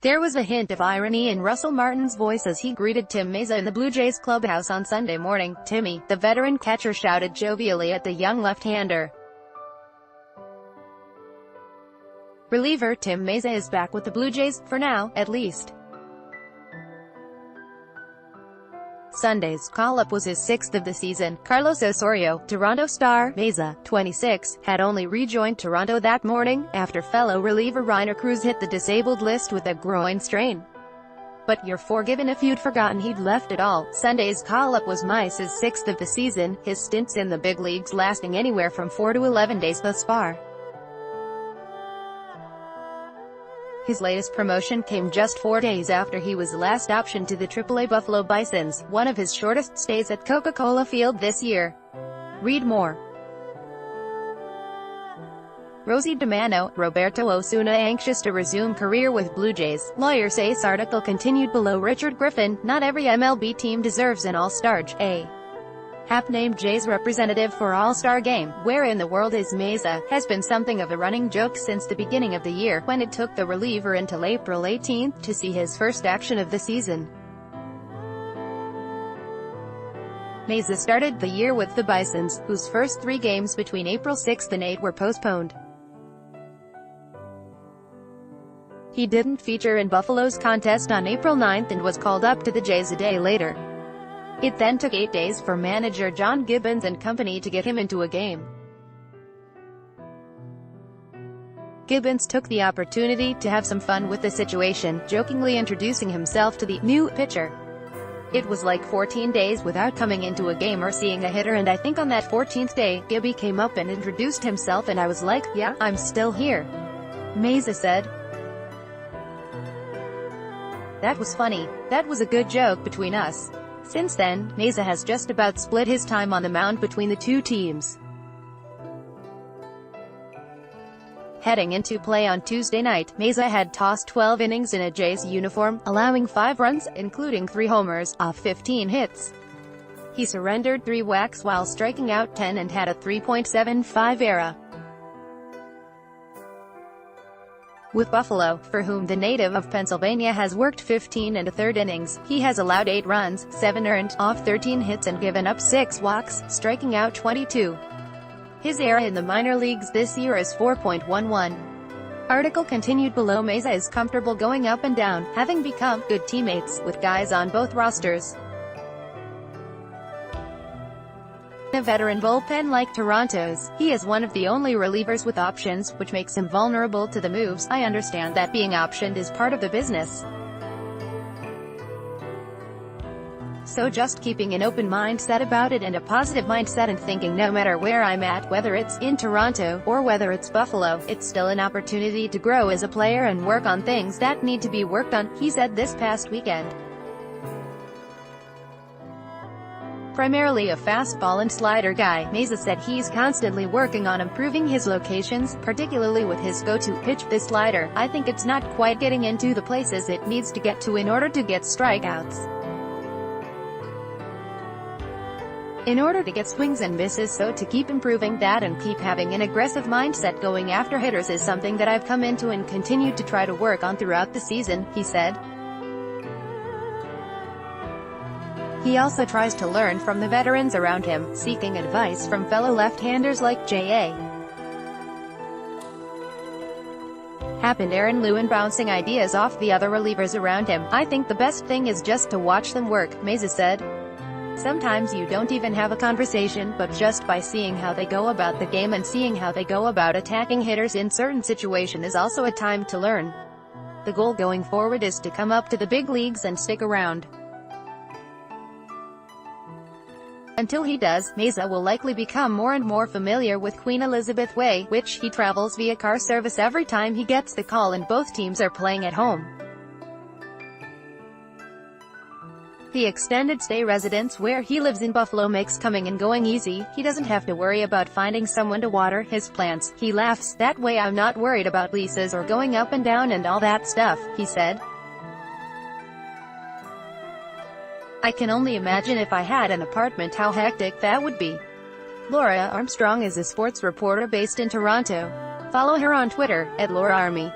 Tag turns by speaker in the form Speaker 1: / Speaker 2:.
Speaker 1: There was a hint of irony in Russell Martin's voice as he greeted Tim Mayza in the Blue Jays clubhouse on Sunday morning. "Timmy," the veteran catcher shouted jovially at the young left-hander. Reliever Tim Mayza is back with the Blue Jays, for now, at least. Sunday's call-up was his sixth of the season. Carlos Osorio, Toronto star, Mayza, 26, had only rejoined Toronto that morning, after fellow reliever Rainer Cruz hit the disabled list with a groin strain. But you're forgiven if you'd forgotten he'd left it all. Sunday's call-up was Mayza's sixth of the season, his stints in the big leagues lasting anywhere from 4 to 11 days thus far. His latest promotion came just 4 days after he was last optioned to the AAA Buffalo Bisons, one of his shortest stays at Coca-Cola Field this year. Read more. Rosie DiMano, Roberto Osuna anxious to resume career with Blue Jays. Lawyers say article continued below. Richard Griffin, not every MLB team deserves an all-star. Hap named Jays representative for All-Star Game. Where in the world is Mayza? Has been something of a running joke since the beginning of the year, when it took the reliever until April 18 to see his first action of the season. Mayza started the year with the Bisons, whose first 3 games between April 6 and 8 were postponed. He didn't feature in Buffalo's contest on April 9 and was called up to the Jays a day later. It then took 8 days for manager John Gibbons and company to get him into a game. Gibbons took the opportunity to have some fun with the situation, jokingly introducing himself to the new pitcher. It was like 14 days without coming into a game or seeing a hitter, and I think on that 14th day, Gibby came up and introduced himself and I was like, yeah, I'm still here. Mayza said. That was funny. That was a good joke between us. Since then, Mayza has just about split his time on the mound between the two teams. Heading into play on Tuesday night, Mayza had tossed 12 innings in a Jays uniform, allowing 5 runs, including 3 homers, off 15 hits. He surrendered 3 whacks while striking out 10 and had a 3.75 ERA. With Buffalo, for whom the native of Pennsylvania has worked 15 1/3 innings, he has allowed 8 runs, 7 earned, off 13 hits and given up 6 walks, striking out 22. His ERA in the minor leagues this year is 4.11. Article continued below. Mayza is comfortable going up and down, having become good teammates with guys on both rosters. A veteran bullpen like Toronto's, he is one of the only relievers with options, which makes him vulnerable to the moves. I understand that being optioned is part of the business. So just keeping an open mindset about it and a positive mindset and thinking no matter where I'm at, whether it's in Toronto, or whether it's Buffalo, it's still an opportunity to grow as a player and work on things that need to be worked on, he said this past weekend. Primarily a fastball and slider guy, Mayza said he's constantly working on improving his locations, particularly with his go-to pitch, the slider. I think it's not quite getting into the places it needs to get to in order to get strikeouts. In order to get swings and misses, so to keep improving that and keep having an aggressive mindset going after hitters is something that I've come into and continued to try to work on throughout the season, he said. He also tries to learn from the veterans around him, seeking advice from fellow left-handers like J.A. Happ and Aaron Lewin, bouncing ideas off the other relievers around him. I think the best thing is just to watch them work, Mayza said. Sometimes you don't even have a conversation, but just by seeing how they go about the game and seeing how they go about attacking hitters in certain situations is also a time to learn. The goal going forward is to come up to the big leagues and stick around. Until he does, Mayza will likely become more and more familiar with Queen Elizabeth Way, which he travels via car service every time he gets the call and both teams are playing at home. The extended stay residence where he lives in Buffalo makes coming and going easy. He doesn't have to worry about finding someone to water his plants. He laughs, "That way I'm not worried about leases or going up and down and all that stuff," he said. I can only imagine if I had an apartment how hectic that would be. Laura Armstrong is a sports reporter based in Toronto. Follow her on Twitter, @LauraArmy.